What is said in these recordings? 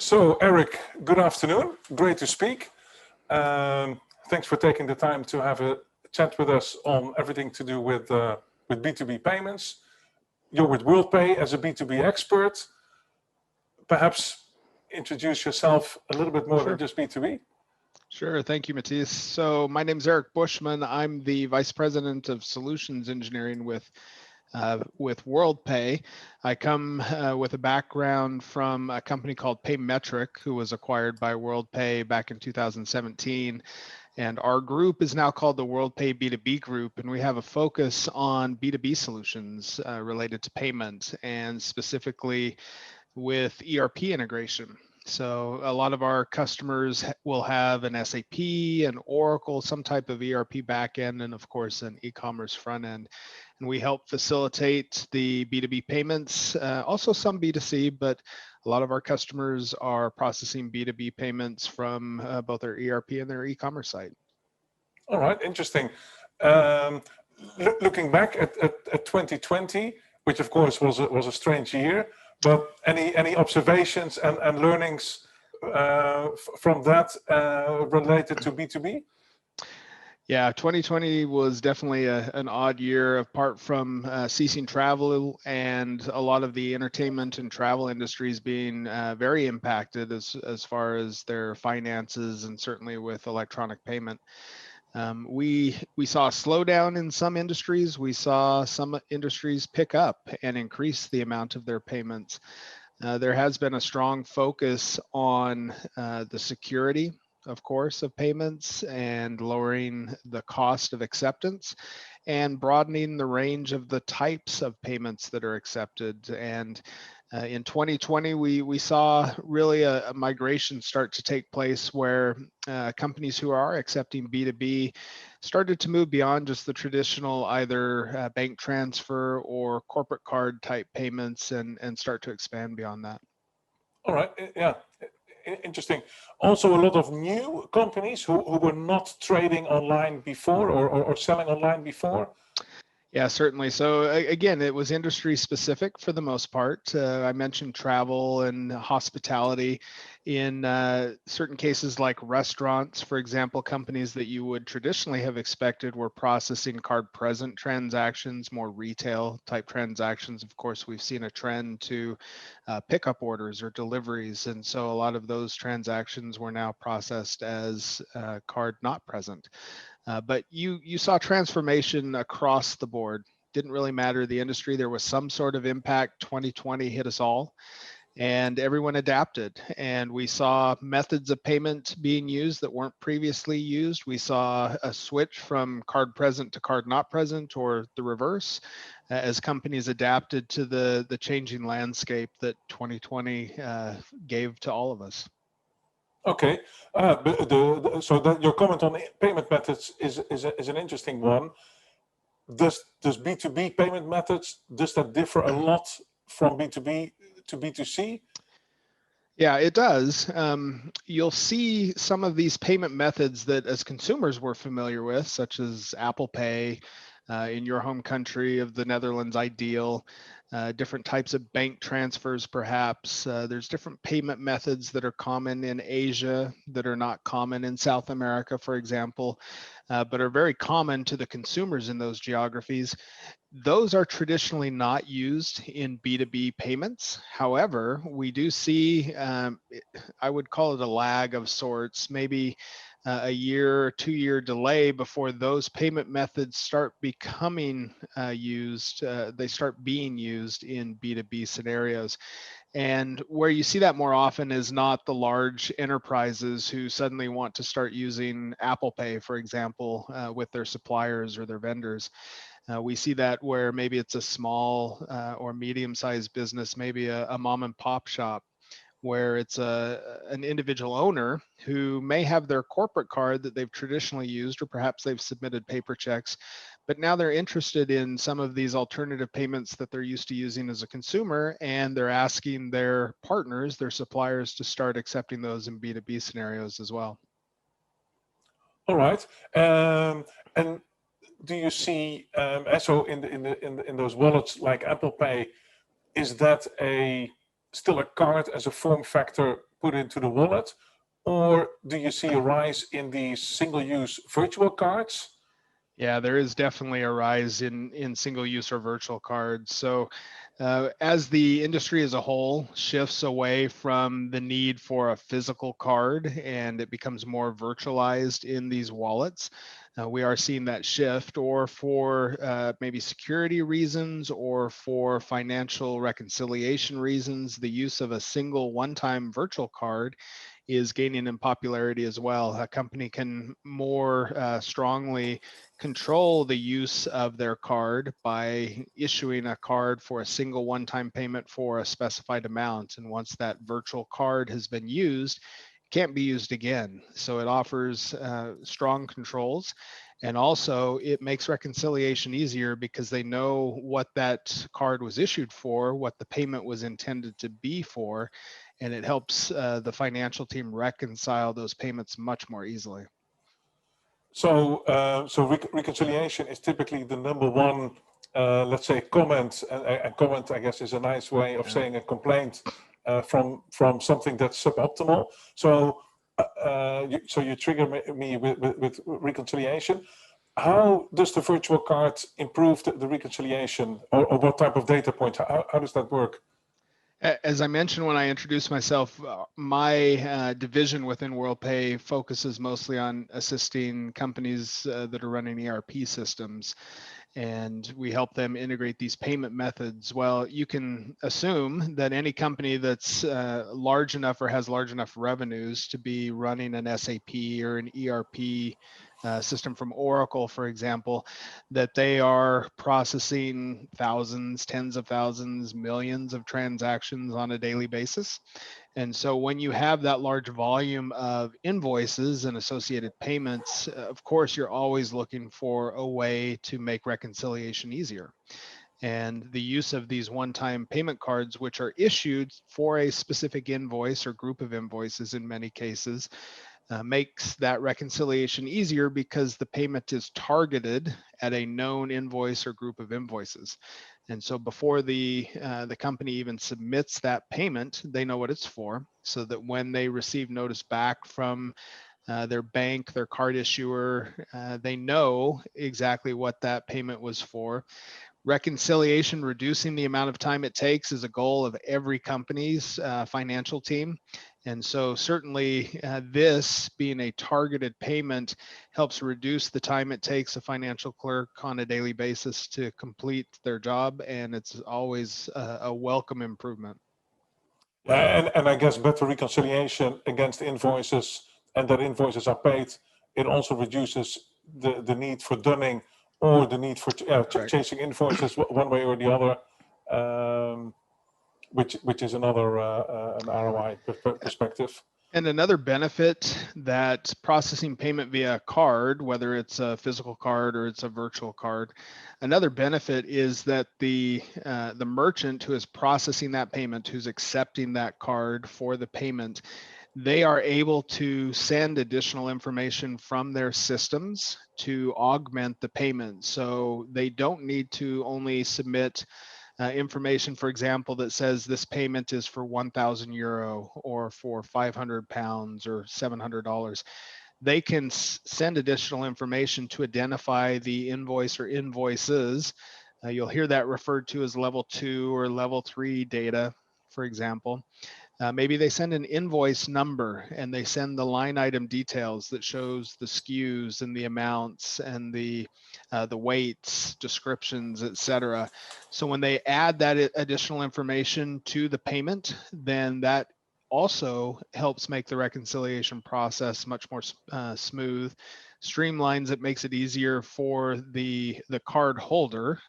So, Eric, good afternoon. Great to speak. Thanks for taking the time to have a chat with us on everything to do with B2B payments. You're with Worldpay as a B2B expert. Perhaps introduce yourself a little bit more than just B2B. Sure. Thank you, Matthijs. So my name is Eric Bushman. I'm the Vice President of Solutions Engineering with Worldpay. I come with a background from a company called Paymetric, who was acquired by Worldpay back in 2017. And our group is now called the Worldpay B2B Group, and we have a focus on B2B solutions related to payment, and specifically with ERP integration. So a lot of our customers will have an SAP, an Oracle, some type of ERP backend, and of course an e-commerce front end. And we help facilitate the B2B payments, also some B2C, but a lot of our customers are processing B2B payments from both their ERP and their e-commerce site. All right, interesting. Looking back at 2020, which of course was a strange year, but any observations and learnings from that related to B2B? Yeah, 2020 was definitely an odd year, apart from ceasing travel and a lot of the entertainment and travel industries being very impacted as far as their finances, and certainly with electronic payment. We saw a slowdown in some industries. We saw some industries pick up and increase the amount of their payments. There has been a strong focus on the security, of course, of payments, and lowering the cost of acceptance, and broadening the range of the types of payments that are accepted. And in 2020, we saw really a migration start to take place, where companies who are accepting B2B started to move beyond just the traditional either bank transfer or corporate card type payments, and start to expand beyond that. All right, yeah, interesting. Also, a lot of new companies who were not trading online before or selling online before. Yeah, certainly. So again, it was industry specific for the most part. I mentioned travel and hospitality. In certain cases like restaurants, for example, companies that you would traditionally have expected were processing card present transactions, more retail type transactions. Of course, we've seen a trend to pickup orders or deliveries. And so a lot of those transactions were now processed as card not present. But you saw transformation across the board. Didn't really matter the industry. There was some sort of impact. 2020 hit us all, and everyone adapted. And we saw methods of payment being used that weren't previously used. We saw a switch from card present to card not present, or the reverse, as companies adapted to the changing landscape that 2020 gave to all of us. Okay, so that your comment on payment methods is an interesting one. Does B2B payment methods, does that differ a lot from B2B to B2C? Yeah, it does. You'll see some of these payment methods that as consumers we're familiar with, such as Apple Pay, in your home country of the Netherlands, ideal. Different types of bank transfers, perhaps. There's different payment methods that are common in Asia that are not common in South America, for example, but are very common to the consumers in those geographies. Those are traditionally not used in B2B payments. However, we do see, I would call it a lag of sorts, maybe a year or 2-year delay before those payment methods start becoming used. They start being used in B2B scenarios. And where you see that more often is not the large enterprises who suddenly want to start using Apple Pay, for example, with their suppliers or their vendors. We see that where maybe it's a small or medium-sized business, maybe a mom and pop shop, where it's an individual owner who may have their corporate card that they've traditionally used, or perhaps they've submitted paper checks, but now they're interested in some of these alternative payments that they're used to using as a consumer, and they're asking their partners, their suppliers, to start accepting those in B2B scenarios as well. All right, and do you see, so in those wallets like Apple Pay, is that still a card as a form factor put into the wallet? Or do you see a rise in these single-use virtual cards? Yeah, there is definitely a rise in single-use or virtual cards. So as the industry as a whole shifts away from the need for a physical card and it becomes more virtualized in these wallets, we are seeing that shift, or for maybe security reasons or for financial reconciliation reasons, the use of a single one-time virtual card is gaining in popularity as well. A company can more strongly control the use of their card by issuing a card for a single one-time payment for a specified amount. And once that virtual card has been used, it can't be used again. So it offers strong controls. And also it makes reconciliation easier because they know what that card was issued for, what the payment was intended to be for, and it helps the financial team reconcile those payments much more easily. So, reconciliation is typically the number one, let's say, comment. And comment, I guess, is a nice way of saying a complaint from something that's suboptimal. So, you trigger me with reconciliation. How does the virtual card improve the reconciliation, or what type of data point? How does that work? As I mentioned when I introduced myself, my division within WorldPay focuses mostly on assisting companies that are running ERP systems, and we help them integrate these payment methods. Well, you can assume that any company that's large enough or has large enough revenues to be running an SAP or an ERP system from Oracle, for example, that they are processing thousands, tens of thousands, millions of transactions on a daily basis. And so when you have that large volume of invoices and associated payments, of course, you're always looking for a way to make reconciliation easier. And the use of these one-time payment cards, which are issued for a specific invoice or group of invoices in many cases, makes that reconciliation easier because the payment is targeted at a known invoice or group of invoices. And so before the company even submits that payment, they know what it's for, so that when they receive notice back from their bank, their card issuer, they know exactly what that payment was for. Reconciliation, reducing the amount of time it takes, is a goal of every company's financial team. And so certainly this being a targeted payment helps reduce the time it takes a financial clerk on a daily basis to complete their job. And it's always a welcome improvement. And I guess better reconciliation against invoices, and that invoices are paid, it also reduces the need for dunning or the need for chasing invoices one way or the other, which is another an ROI perspective. And another benefit that processing payment via card, whether it's a physical card or it's a virtual card, another benefit is that the merchant who is processing that payment, who's accepting that card for the payment, they are able to send additional information from their systems to augment the payment. So they don't need to only submit information, for example, that says this payment is for €1,000 or for £500 or $700. They can send additional information to identify the invoice or invoices. You'll hear that referred to as level 2 or level 3 data, for example. Maybe they send an invoice number and they send the line item details that shows the SKUs and the amounts and the weights, descriptions, etc. So when they add that additional information to the payment, then that also helps make the reconciliation process much more smooth, streamlines it, makes it easier for the card holder,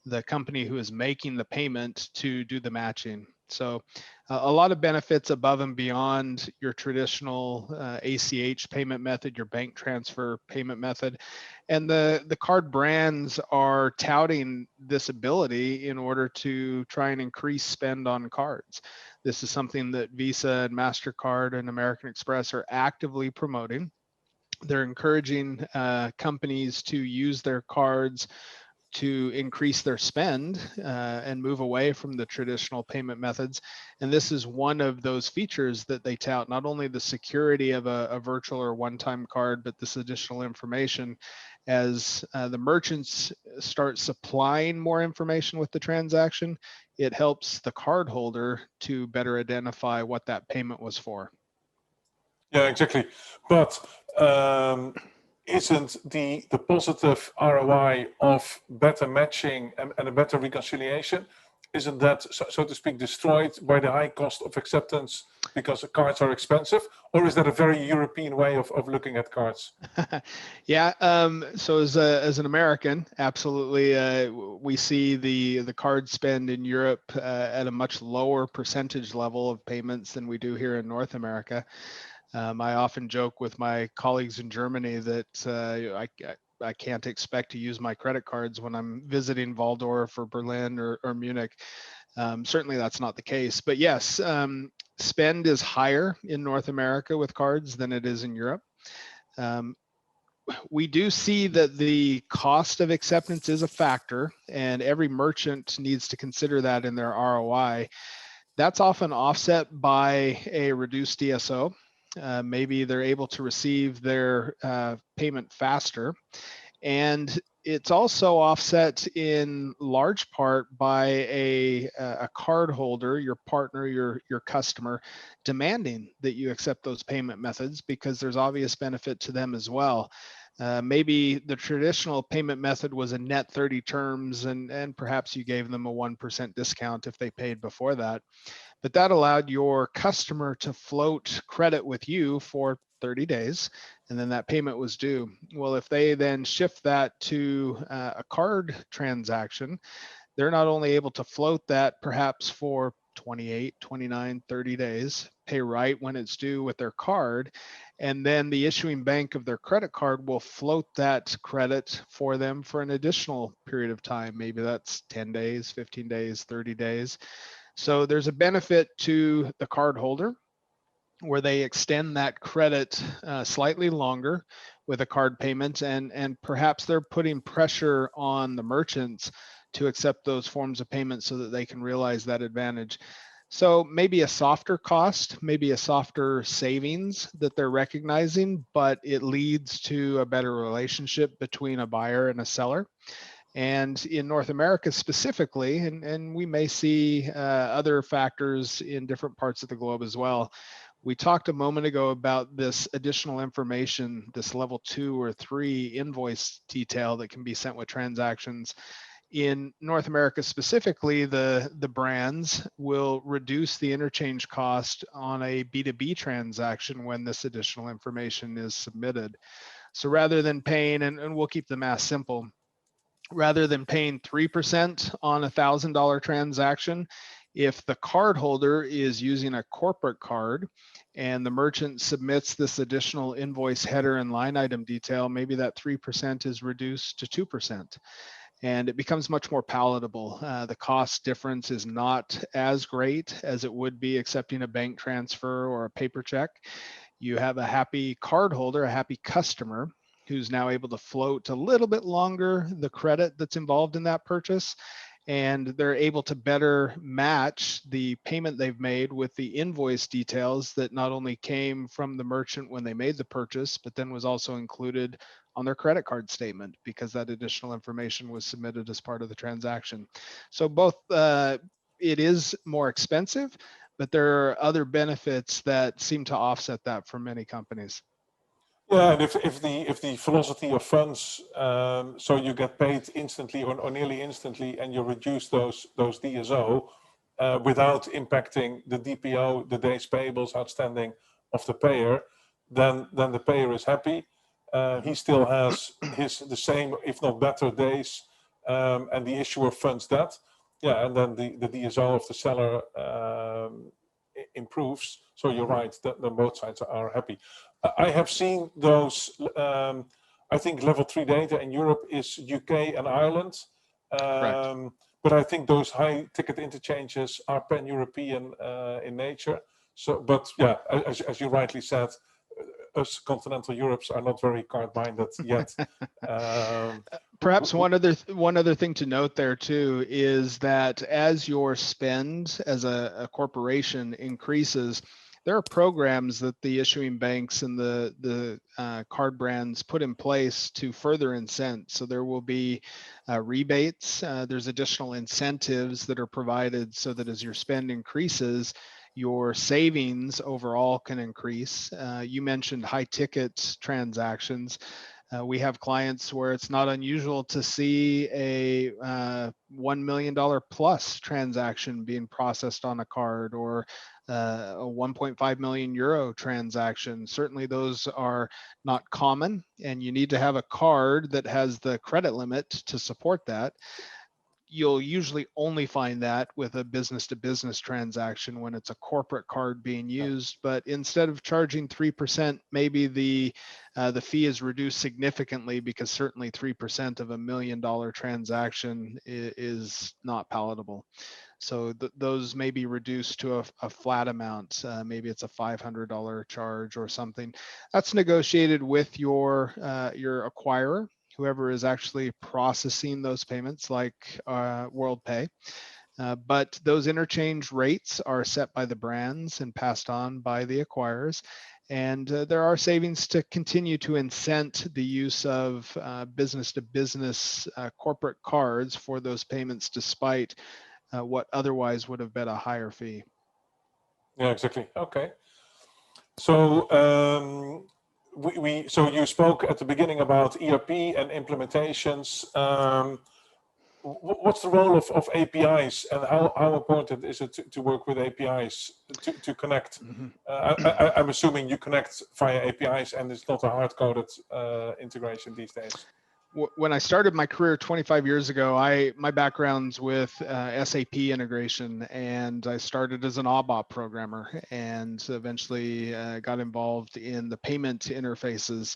the company who is making the payment, to do the matching. So a lot of benefits above and beyond your traditional ACH payment method, your bank transfer payment method. And the card brands are touting this ability in order to try and increase spend on cards. This is something that Visa and MasterCard and American Express are actively promoting. They're encouraging companies to use their cards to increase their spend and move away from the traditional payment methods. And this is one of those features that they tout, not only the security of a virtual or one-time card, but this additional information as the merchants start supplying more information with the transaction. It helps the cardholder to better identify what that payment was for. Yeah, exactly. But isn't the positive ROI of better matching and a better reconciliation, isn't that, so to speak, destroyed by the high cost of acceptance because the cards are expensive? Or is that a very European way of looking at cards? Yeah, so as an American, absolutely, we see the card spend in Europe at a much lower percentage level of payments than we do here in North America. I often joke with my colleagues in Germany that I can't expect to use my credit cards when I'm visiting Waldorf or Berlin or Munich. Certainly that's not the case, but yes, spend is higher in North America with cards than it is in Europe. We do see that the cost of acceptance is a factor, and every merchant needs to consider that in their ROI. That's often offset by a reduced DSO. Maybe they're able to receive their payment faster. And it's also offset in large part by a card holder, your partner, your customer, demanding that you accept those payment methods because there's obvious benefit to them as well. Maybe the traditional payment method was a net 30 terms and perhaps you gave them a 1% discount if they paid before that. But that allowed your customer to float credit with you for 30 days, and then that payment was due. Well, if they then shift that to a card transaction, they're not only able to float that perhaps for 28, 29, 30 days, pay right when it's due with their card, and then the issuing bank of their credit card will float that credit for them for an additional period of time. Maybe that's 10 days, 15 days, 30 days. So there's a benefit to the card holder where they extend that credit slightly longer with a card payment, and perhaps they're putting pressure on the merchants to accept those forms of payment so that they can realize that advantage. So maybe a softer cost, maybe a softer savings that they're recognizing, but it leads to a better relationship between a buyer and a seller. And in North America specifically, and we may see other factors in different parts of the globe as well. We talked a moment ago about this additional information, this level 2 or 3 invoice detail that can be sent with transactions. In North America specifically, the brands will reduce the interchange cost on a B2B transaction when this additional information is submitted. So rather than paying, and we'll keep the math simple, rather than paying 3% on a $1,000 transaction, if the cardholder is using a corporate card and the merchant submits this additional invoice header and line item detail, maybe that 3% is reduced to 2%. And it becomes much more palatable. The cost difference is not as great as it would be accepting a bank transfer or a paper check. You have a happy cardholder, a happy customer, who's now able to float a little bit longer the credit that's involved in that purchase. And they're able to better match the payment they've made with the invoice details that not only came from the merchant when they made the purchase, but then was also included on their credit card statement because that additional information was submitted as part of the transaction. So both, it is more expensive, but there are other benefits that seem to offset that for many companies. Yeah, and if the velocity of funds, so you get paid instantly or nearly instantly, and you reduce those DSO without impacting the DPO, the days payables outstanding of the payer, then the payer is happy. He still has the same, if not better, days, and the issuer funds that. Yeah, and then the DSO of the seller improves. So you're right, that both sides are happy. I have seen those, I think level 3 data in Europe is UK and Ireland. But I think those high ticket interchanges are pan-European in nature. So, but yeah, as you rightly said, us continental Europes are not very card-minded yet. Perhaps one other thing to note there too is that as your spend as a corporation increases, there are programs that the issuing banks and the card brands put in place to further incent. So there will be rebates. There's additional incentives that are provided so that as your spend increases, your savings overall can increase. You mentioned high ticket transactions. We have clients where it's not unusual to see a $1 million plus transaction being processed on a card, or a 1.5 million euro transaction. Certainly those are not common, and you need to have a card that has the credit limit to support that. You'll usually only find that with a business-to-business transaction when it's a corporate card being used. But instead of charging 3%, maybe the fee is reduced significantly, because certainly 3% of $1 million transaction is not palatable. So those may be reduced to a flat amount. Maybe it's a $500 charge or something. That's negotiated with your acquirer, whoever is actually processing those payments, like Worldpay. But those interchange rates are set by the brands and passed on by the acquirers. And there are savings to continue to incent the use of business-to-business corporate cards for those payments, despite what otherwise would have been a higher fee. Yeah, exactly. Okay. So so you spoke at the beginning about ERP and implementations. What's the role of APIs, and how important is it to work with APIs to connect? Mm-hmm. I'm assuming you connect via APIs, and it's not a hard-coded integration these days. When I started my career 25 years ago, my background's with SAP integration, and I started as an ABAP programmer, and eventually got involved in the payment interfaces,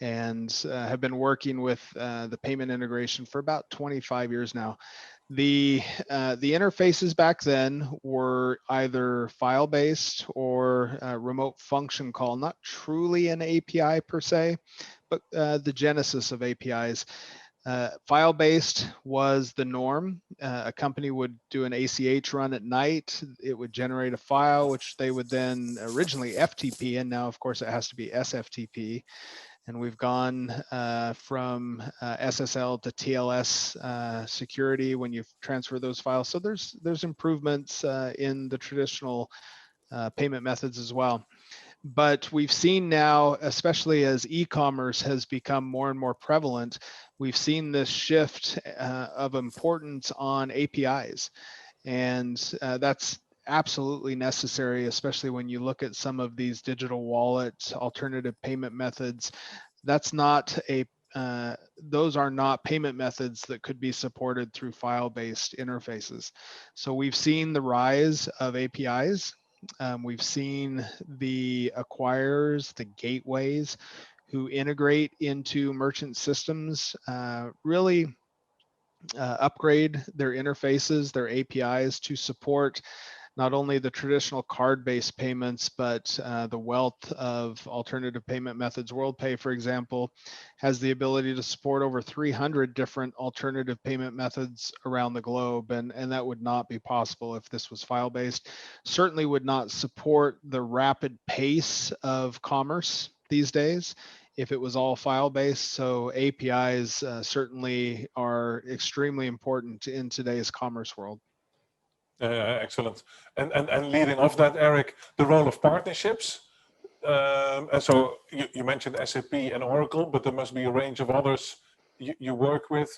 and have been working with the payment integration for about 25 years now. The interfaces back then were either file-based or remote function call, not truly an API per se, but the genesis of APIs. File-based was the norm. A company would do an ACH run at night. It would generate a file, which they would then originally FTP, and now of course it has to be SFTP. And we've gone from SSL to TLS security when you transfer those files. So there's improvements in the traditional payment methods as well. But we've seen now, especially as e-commerce has become more and more prevalent, we've seen this shift of importance on APIs. And that's absolutely necessary, especially when you look at some of these digital wallets, alternative payment methods. That's not those are not payment methods that could be supported through file-based interfaces. So we've seen the rise of APIs. We've seen the acquirers, the gateways who integrate into merchant systems really upgrade their interfaces, their APIs to support not only the traditional card-based payments, but the wealth of alternative payment methods. Worldpay, for example, has the ability to support over 300 different alternative payment methods around the globe, and that would not be possible if this was file-based. Certainly would not support the rapid pace of commerce these days if it was all file-based. So APIs certainly are extremely important in today's commerce world. Excellent. And leading off that, Eric, the role of partnerships. And so you mentioned SAP and Oracle, but there must be a range of others you work with.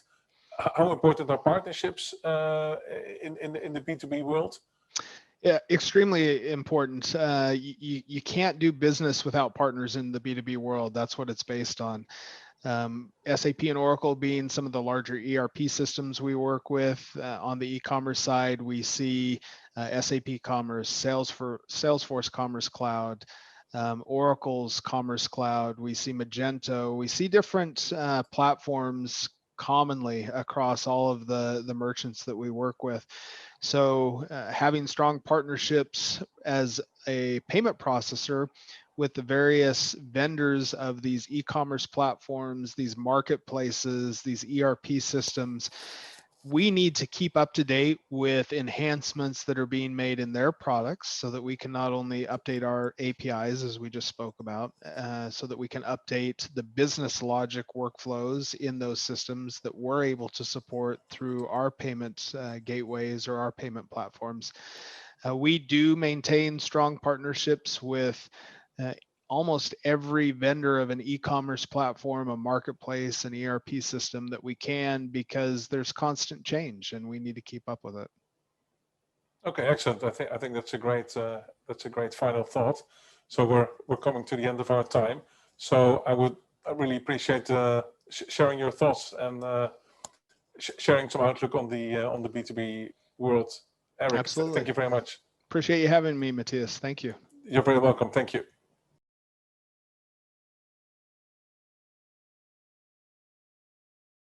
How important are partnerships in the B2B world? Yeah, extremely important. You can't do business without partners in the B2B world. That's what it's based on. SAP and Oracle being some of the larger ERP systems we work with. On the e-commerce side, we see SAP Commerce, Salesforce Commerce Cloud, Oracle's Commerce Cloud. We see Magento. We see different platforms commonly across all of the merchants that we work with. So having strong partnerships as a payment processor, with the various vendors of these e-commerce platforms, these marketplaces, these ERP systems, we need to keep up to date with enhancements that are being made in their products so that we can not only update our APIs, as we just spoke about, so that we can update the business logic workflows in those systems that we're able to support through our payment gateways or our payment platforms. We do maintain strong partnerships with almost every vendor of an e-commerce platform, a marketplace, an ERP system that we can, because there's constant change and we need to keep up with it. Okay, excellent. I think that's a great final thought. So we're coming to the end of our time. So I really appreciate sharing your thoughts and sharing some outlook on the B2B world. Eric, Absolutely. thank you very much. Appreciate you having me, Matthijs. Thank you. You're very welcome. Thank you.